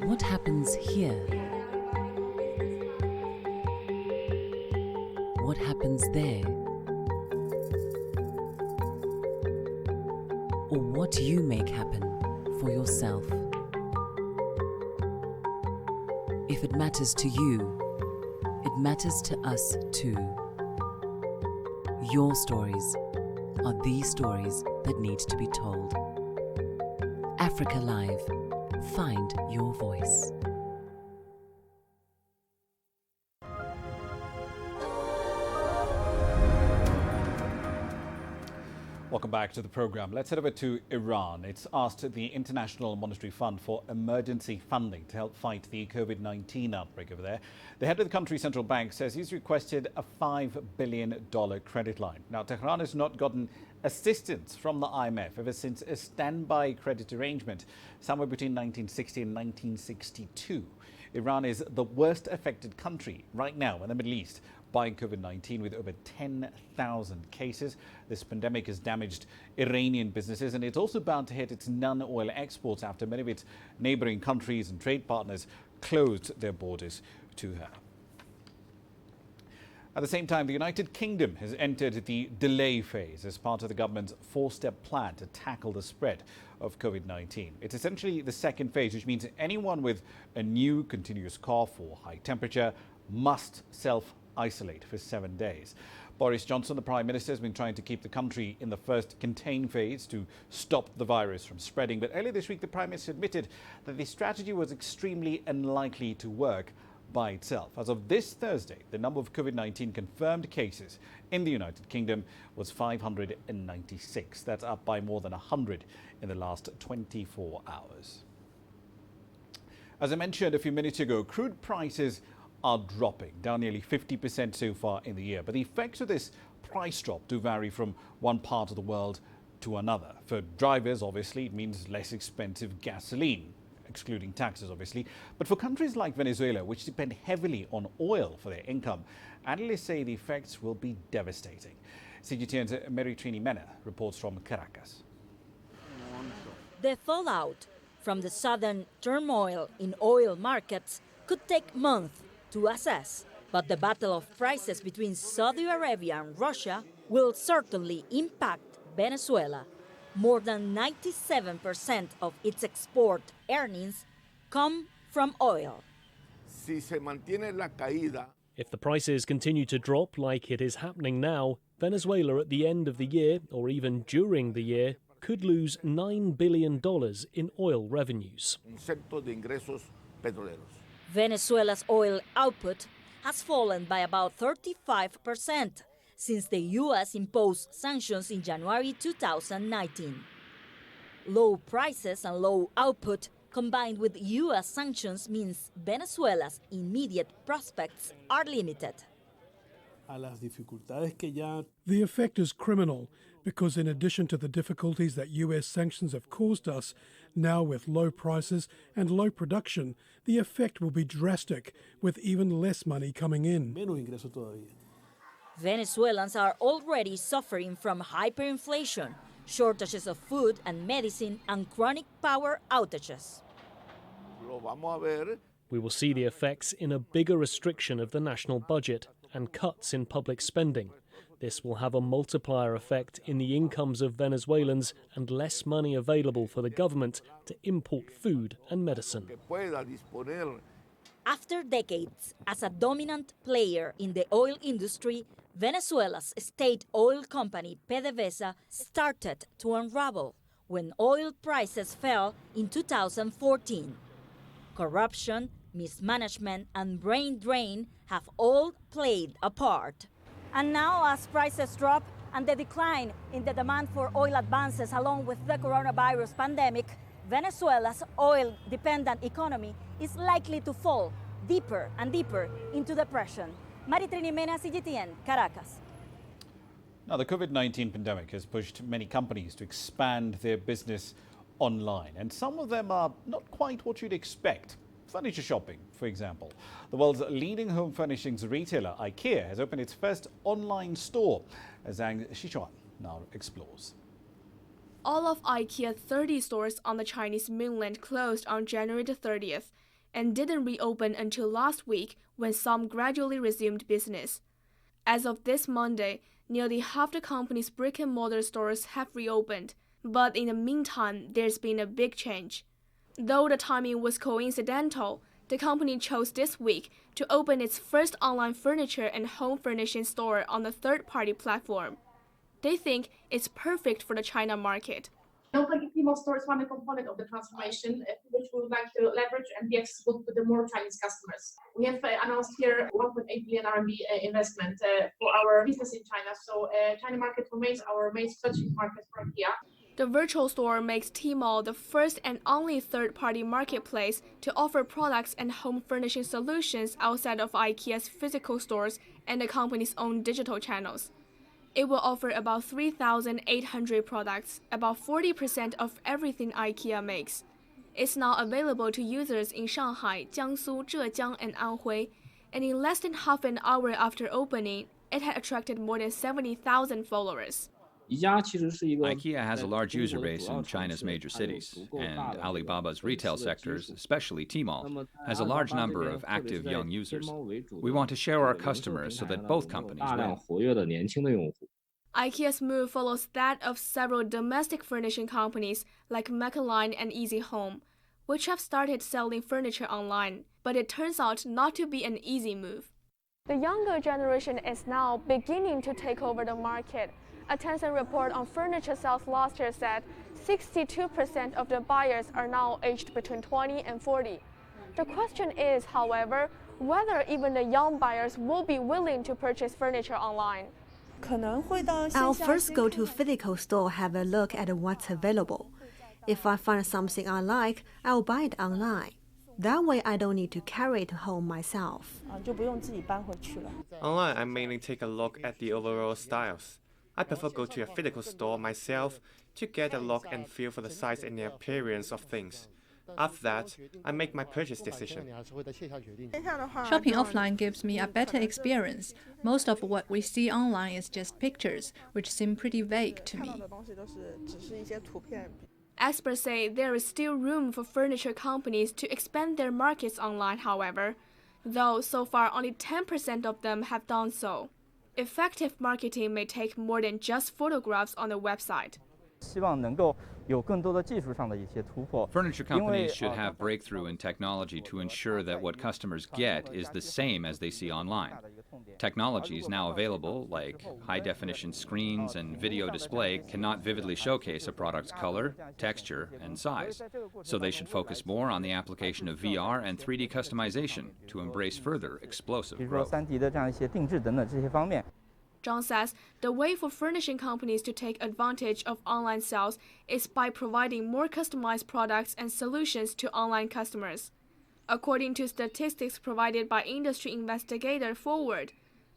What happens here? What happens there? Or what you make happen for yourself? If it matters to you, it matters to us too. Your stories are the stories that need to be told. Africa Live. Find your voice. Welcome Welcome back to the program. Let's head over to Iran. It's asked the International Monetary Fund for emergency funding to help fight the COVID-19 outbreak over there. The head of the country's central bank says he's requested a $5 billion credit line. Now, Tehran has not gotten assistance from the IMF ever since a standby credit arrangement somewhere between 1960 and 1962. Iran is the worst affected country right now in the Middle East by COVID-19 with over 10,000 cases. This pandemic has damaged Iranian businesses, and it's also bound to hit its non-oil exports after many of its neighboring countries and trade partners closed their borders to her. At the same time, the United Kingdom has entered the delay phase as part of the government's four-step plan to tackle the spread of COVID-19. It's essentially the second phase, which means anyone with a new continuous cough or high temperature must self-isolate for 7 days. Boris Johnson, the Prime Minister, has been trying to keep the country in the first contain phase to stop the virus from spreading. But earlier this week, the Prime Minister admitted that the strategy was extremely unlikely to work by itself. As of this Thursday, the number of COVID-19 confirmed cases in the United Kingdom was 596. That's up by more than 100 in the last 24 hours. As I mentioned a few minutes ago, crude prices are dropping, down nearly 50% so far in the year. But the effects of this price drop do vary from one part of the world to another. For drivers, obviously, it means less expensive gasoline, excluding taxes, obviously. But for countries like Venezuela, which depend heavily on oil for their income, analysts say the effects will be devastating. CGTN's Meritrini Mena reports from Caracas. The fallout from the sudden turmoil in oil markets could take months to assess, but the battle of prices between Saudi Arabia and Russia will certainly impact Venezuela. More than 97% of its export earnings come from oil. If the prices continue to drop like it is happening now, Venezuela at the end of the year, or even during the year, could lose $9 billion in oil revenues. Venezuela's oil output has fallen by about 35% since the U.S. imposed sanctions in January 2019. Low prices and low output combined with U.S. sanctions means Venezuela's immediate prospects are limited. The effect is criminal because in addition to the difficulties that U.S. sanctions have caused us, now with low prices and low production, the effect will be drastic with even less money coming in. Venezuelans are already suffering from hyperinflation, shortages of food and medicine, and chronic power outages. We will see the effects in a bigger restriction of the national budget and cuts in public spending. This will have a multiplier effect in the incomes of Venezuelans and less money available for the government to import food and medicine. After decades as a dominant player in the oil industry, Venezuela's state oil company PDVSA started to unravel when oil prices fell in 2014. Corruption, mismanagement, and brain drain have all played a part. And now, as prices drop and the decline in the demand for oil advances along with the coronavirus pandemic, Venezuela's oil-dependent economy is likely to fall deeper and deeper into depression. Meritrini Mena, CGTN, Caracas. Now, the COVID-19 pandemic has pushed many companies to expand their business online, and some of them are not quite what you'd expect. Furniture shopping, for example. The world's leading home furnishings retailer, IKEA, has opened its first online store, as Zhang Xichuan now explores. All of IKEA's 30 stores on the Chinese mainland closed on January the 30th and didn't reopen until last week when some gradually resumed business. As of this Monday, nearly half the company's brick-and-mortar stores have reopened, but in the meantime, there's been a big change. Though the timing was coincidental, the company chose this week to open its first online furniture and home furnishing store on a third-party platform. They think it's perfect for the China market. Don't forget, Tmall store is one component of the transformation, which we would like to leverage and be accessible to the more Chinese customers. We have announced here 1.8 billion RMB investment for our business in China. So China market remains our main strategic market for IKEA. The virtual store makes Tmall the first and only third-party marketplace to offer products and home furnishing solutions outside of IKEA's physical stores and the company's own digital channels. It will offer about 3,800 products, about 40% of everything IKEA makes. It's now available to users in Shanghai, Jiangsu, Zhejiang, and Anhui, and in less than half an hour after opening, it had attracted more than 70,000 followers. IKEA has a large user base in China's major cities, and Alibaba's retail sectors, especially Tmall, has a large number of active young users. We want to share our customers so that both companies win. IKEA's move follows that of several domestic furnishing companies like Macalline and Easy Home, which have started selling furniture online, but it turns out not to be an easy move. The younger generation is now beginning to take over the market. A Tencent report on furniture sales last year said 62% of the buyers are now aged between 20 and 40. The question is, however, whether even the young buyers will be willing to purchase furniture online. I'll first go to a physical store, have a look at what's available. If I find something I like, I'll buy it online. That way I don't need to carry it home myself. Online, I mainly take a look at the overall styles. I prefer go to a physical store myself to get a look and feel for the size and the appearance of things. After that, I make my purchase decision. Shopping offline gives me a better experience. Most of what we see online is just pictures, which seem pretty vague to me. Experts say there is still room for furniture companies to expand their markets online, however, though so far only 10% of them have done so. Effective marketing may take more than just photographs on the website. Furniture companies should have breakthrough in technology to ensure that what customers get is the same as they see online. Technologies now available, like high-definition screens and video display, cannot vividly showcase a product's color, texture, and size. So they should focus more on the application of VR and 3D customization to embrace further explosive growth. Zhang says the way for furnishing companies to take advantage of online sales is by providing more customized products and solutions to online customers. According to statistics provided by industry investigator Forward,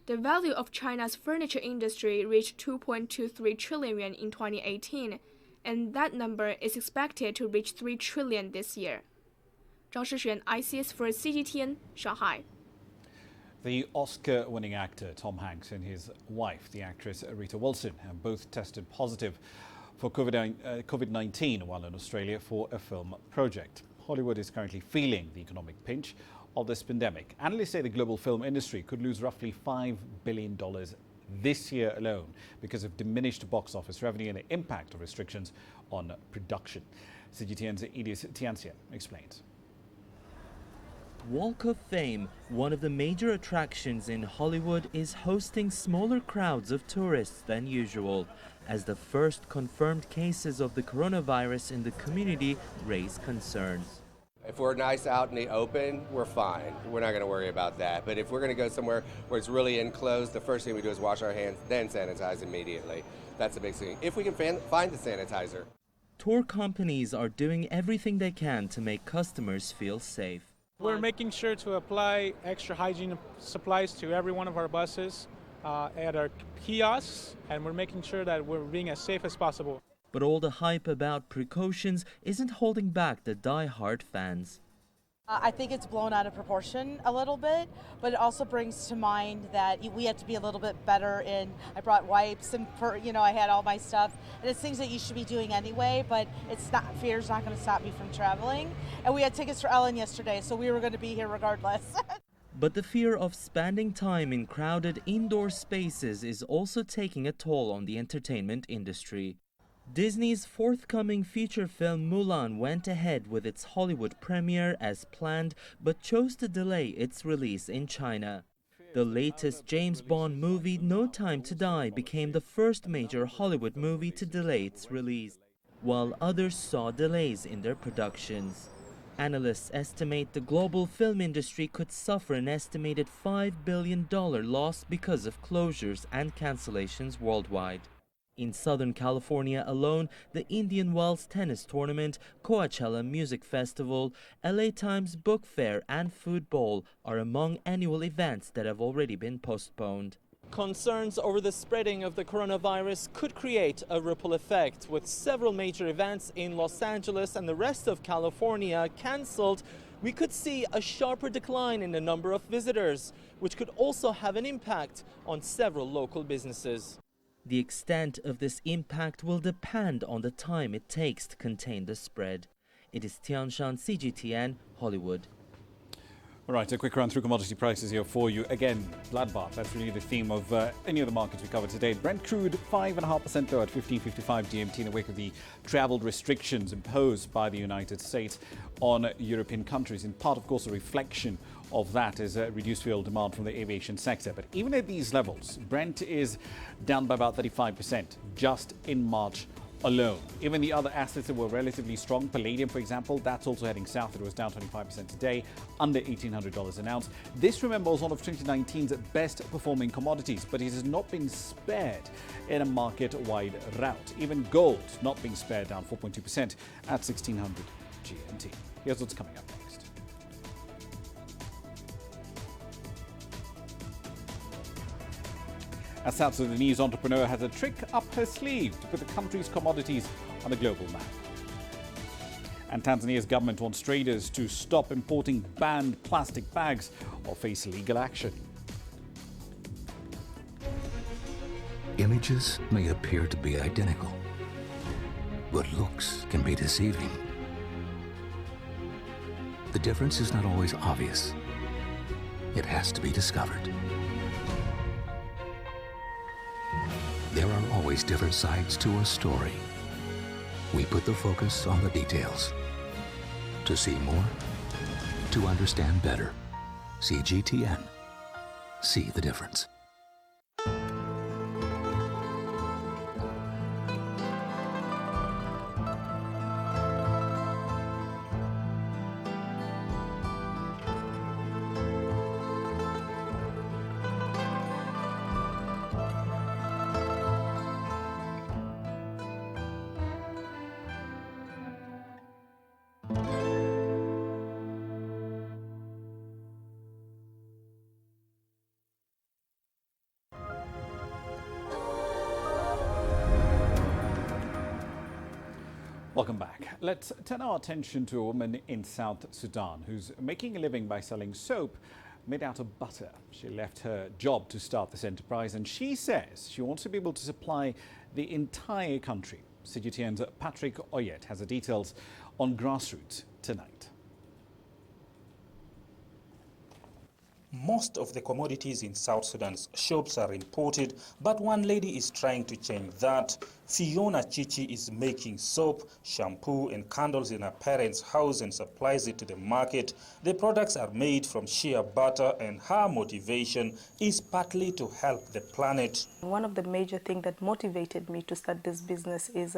the value of China's furniture industry reached 2.23 trillion yuan in 2018, and that number is expected to reach 3 trillion this year. Zhang Shixuan, ICS for CGTN, Shanghai. The Oscar-winning actor Tom Hanks and his wife, the actress Rita Wilson, have both tested positive for COVID-19 while in Australia for a film project. Hollywood is currently feeling the economic pinch of this pandemic. Analysts say the global film industry could lose roughly $5 billion this year alone because of diminished box office revenue and the impact of restrictions on production. CGTN's Edis Tianxia explains. Walk of Fame, one of the major attractions in Hollywood, is hosting smaller crowds of tourists than usual, as the first confirmed cases of the coronavirus in the community raise concerns. If we're nice out in the open, we're fine. We're not going to worry about that. But if we're going to go somewhere where it's really enclosed, the first thing we do is wash our hands, then sanitize immediately. That's the big thing. If we can find the sanitizer. Tour companies are doing everything they can to make customers feel safe. We're making sure to apply extra hygiene supplies to every one of our buses at our kiosks, and we're making sure that we're being as safe as possible. But all the hype about precautions isn't holding back the die-hard fans. I think it's blown out of proportion a little bit, but it also brings to mind that we have to be a little bit better I brought wipes and, I had all my stuff. And it's things that you should be doing anyway, but fear's not going to stop me from traveling. And we had tickets for Ellen yesterday, so we were going to be here regardless. But the fear of spending time in crowded indoor spaces is also taking a toll on the entertainment industry. Disney's forthcoming feature film Mulan went ahead with its Hollywood premiere as planned, but chose to delay its release in China. The latest James Bond movie, No Time to Die, became the first major Hollywood movie to delay its release. while others saw delays in their productions. Analysts estimate the global film industry could suffer an estimated $5 billion loss because of closures and cancellations worldwide. In Southern California alone, the Indian Wells Tennis Tournament, Coachella Music Festival, LA Times Book Fair and Food Bowl are among annual events that have already been postponed. Concerns over the spreading of the coronavirus could create a ripple effect, with several major events in Los Angeles and the rest of California cancelled. We could see a sharper decline in the number of visitors, which could also have an impact on several local businesses. The extent of this impact will depend on the time it takes to contain the spread. It is Tianshan, CGTN, Hollywood. All right, a quick run through commodity prices here for you. Again, bloodbath, that's really the theme of any of the markets we covered today. Brent crude 5.5% lower at 15.55 GMT in the wake of the travel restrictions imposed by the United States on European countries. In part, of course, a reflection of that is reduced fuel demand from the aviation sector. But even at these levels, Brent is down by about 35% just in March alone. Even the other assets that were relatively strong, palladium, for example, that's also heading south. It was down 25% today, under $1,800 an ounce. This, remember, was one of 2019's best performing commodities, but it has not been spared in a market-wide rout. Even gold not being spared, down 4.2% at 1,600 GMT. Here's what's coming up next. A South Sudanese entrepreneur has a trick up her sleeve to put the country's commodities on the global map. And Tanzania's government wants traders to stop importing banned plastic bags or face legal action. Images may appear to be identical, but looks can be deceiving. The difference is not always obvious. It has to be discovered. There are always different sides to a story. We put the focus on the details. To see more, to understand better. CGTN. See the difference. Welcome back. Let's turn our attention to a woman in South Sudan who's making a living by selling soap made out of butter. She left her job to start this enterprise, and she says she wants to be able to supply the entire country. CGTN's Patrick Oyet has the details on Grassroots tonight. Most of the commodities in South Sudan's shops are imported, but one lady is trying to change that. Fiona Chichi is making soap, shampoo and candles in her parents' house and supplies it to the market. The products are made from shea butter, and her motivation is partly to help the planet. One of the major things that motivated me to start this business is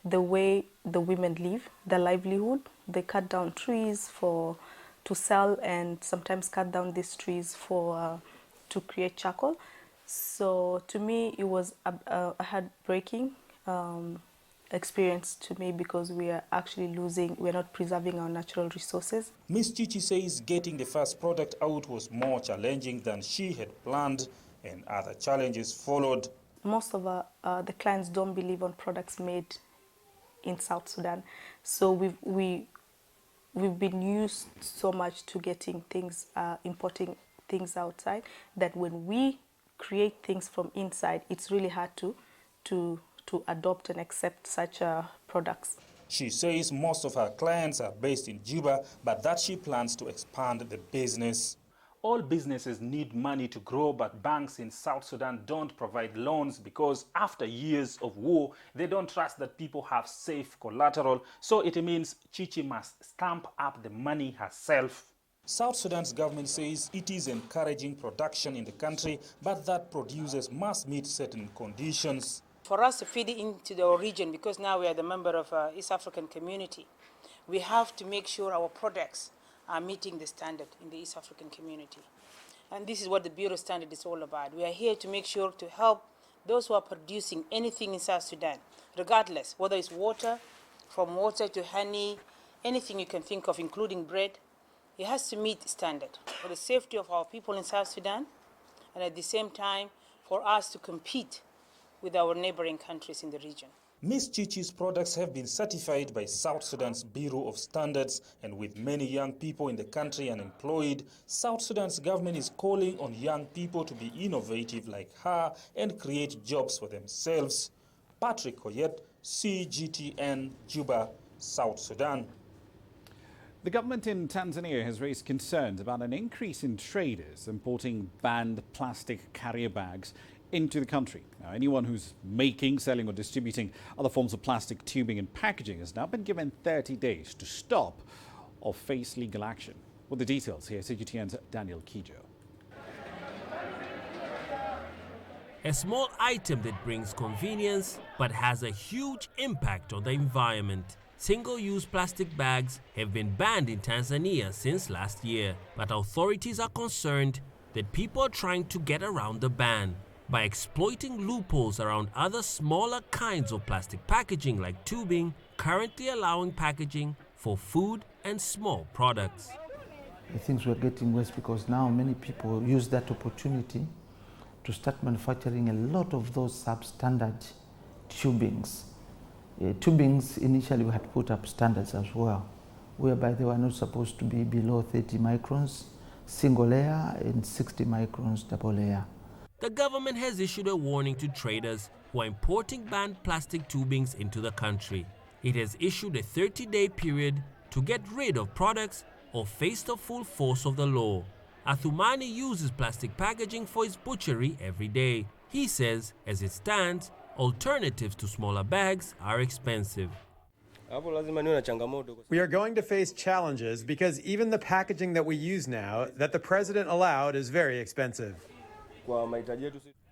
the way the women live, their livelihood. They cut down trees to sell, and sometimes cut down these trees to create charcoal. So to me, it was a heartbreaking experience to me, because we are actually we're not preserving our natural resources. Ms. Chichi says getting the first product out was more challenging than she had planned, and other challenges followed. Most of the clients don't believe on products made in South Sudan. So we've been used so much to getting things, importing things outside, that when we create things from inside, it's really hard to adopt and accept such products. She says most of her clients are based in Juba, but that she plans to expand the business. All businesses need money to grow, but banks in South Sudan don't provide loans because after years of war, they don't trust that people have safe collateral. So it means Chichi must stamp up the money herself. South Sudan's government says it is encouraging production in the country, but that producers must meet certain conditions. For us to feed into the region, because now we are the member of East African community, we have to make sure our products are meeting the standard in the East African community. And this is what the Bureau standard is all about. We are here to make sure to help those who are producing anything in South Sudan, regardless, whether it's water, from water to honey, anything you can think of, including bread. It has to meet standard for the safety of our people in South Sudan, and at the same time, for us to compete with our neighboring countries in the region. Ms. Chichi's products have been certified by South Sudan's Bureau of Standards, and with many young people in the country unemployed, South Sudan's government is calling on young people to be innovative like her and create jobs for themselves. Patrick Koyet, CGTN, Juba, South Sudan. The government in Tanzania has raised concerns about an increase in traders importing banned plastic carrier bags into the country. Now, anyone who's making, selling or distributing other forms of plastic tubing and packaging has now been given 30 days to stop or face legal action. With the details, here's CGTN's Daniel Kijo. A small item that brings convenience but has a huge impact on the environment. Single-use plastic bags have been banned in Tanzania since last year, but authorities are concerned that people are trying to get around the ban by exploiting loopholes around other smaller kinds of plastic packaging like tubing, currently allowing packaging for food and small products. Things were getting worse because now many people use that opportunity to start manufacturing a lot of those substandard tubings. Tubings initially we had put up standards as well, whereby they were not supposed to be below 30 microns single layer and 60 microns double layer. The government has issued a warning to traders who are importing banned plastic tubings into the country. It has issued a 30-day period to get rid of products or face the full force of the law. Athumani uses plastic packaging for his butchery every day. He says, as it stands, alternatives to smaller bags are expensive. We are going to face challenges because even the packaging that we use now that the president allowed is very expensive.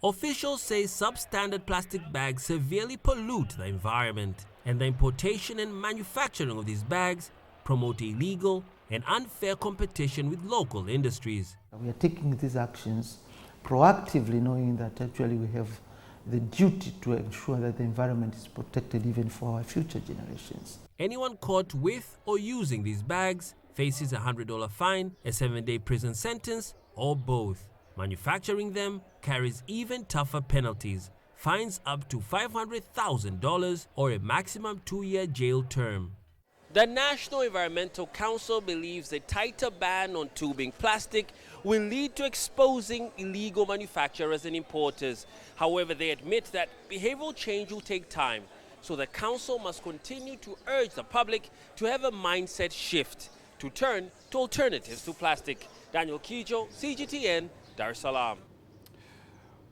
Officials say substandard plastic bags severely pollute the environment, and the importation and manufacturing of these bags promote illegal and unfair competition with local industries. We are taking these actions proactively, knowing that actually we have the duty to ensure that the environment is protected even for our future generations. Anyone caught with or using these bags faces a $100 fine, a 7-day prison sentence, or both. Manufacturing them carries even tougher penalties, fines up to $500,000 or a maximum 2-year jail term. The National Environmental Council believes a tighter ban on tubing plastic will lead to exposing illegal manufacturers and importers. However, they admit that behavioral change will take time, so the council must continue to urge the public to have a mindset shift to turn to alternatives to plastic. Daniel Kijo, CGTN, Dar es Salaam.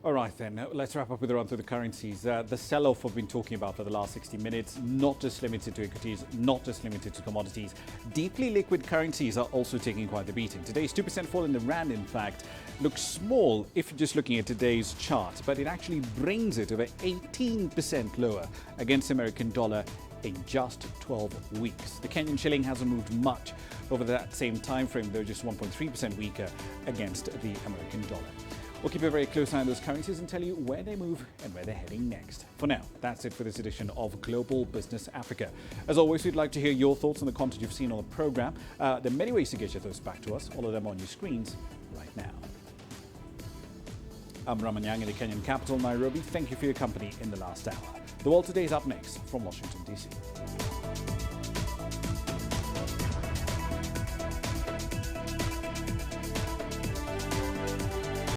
All right, then, let's wrap up with a run through the currencies. The sell-off we've been talking about for the last 60 minutes, not just limited to equities, not just limited to commodities. Deeply liquid currencies are also taking quite the beating. Today's 2% fall in the rand, in fact, looks small if you're just looking at today's chart, but it actually brings it over 18% lower against the American dollar in just 12 weeks. The Kenyan shilling hasn't moved much over that same time frame, though just 1.3% weaker against the American dollar. We'll keep a very close eye on those currencies and tell you where they move and where they're heading next. For now, that's it for this edition of Global Business Africa. As always, we'd like to hear your thoughts on the content you've seen on the program. There are many ways to get your thoughts back to us, all of them on your screens right now. I'm Ramah Nyang in the Kenyan capital, Nairobi. Thank you for your company in the last hour. The World Today is up next from Washington, D.C.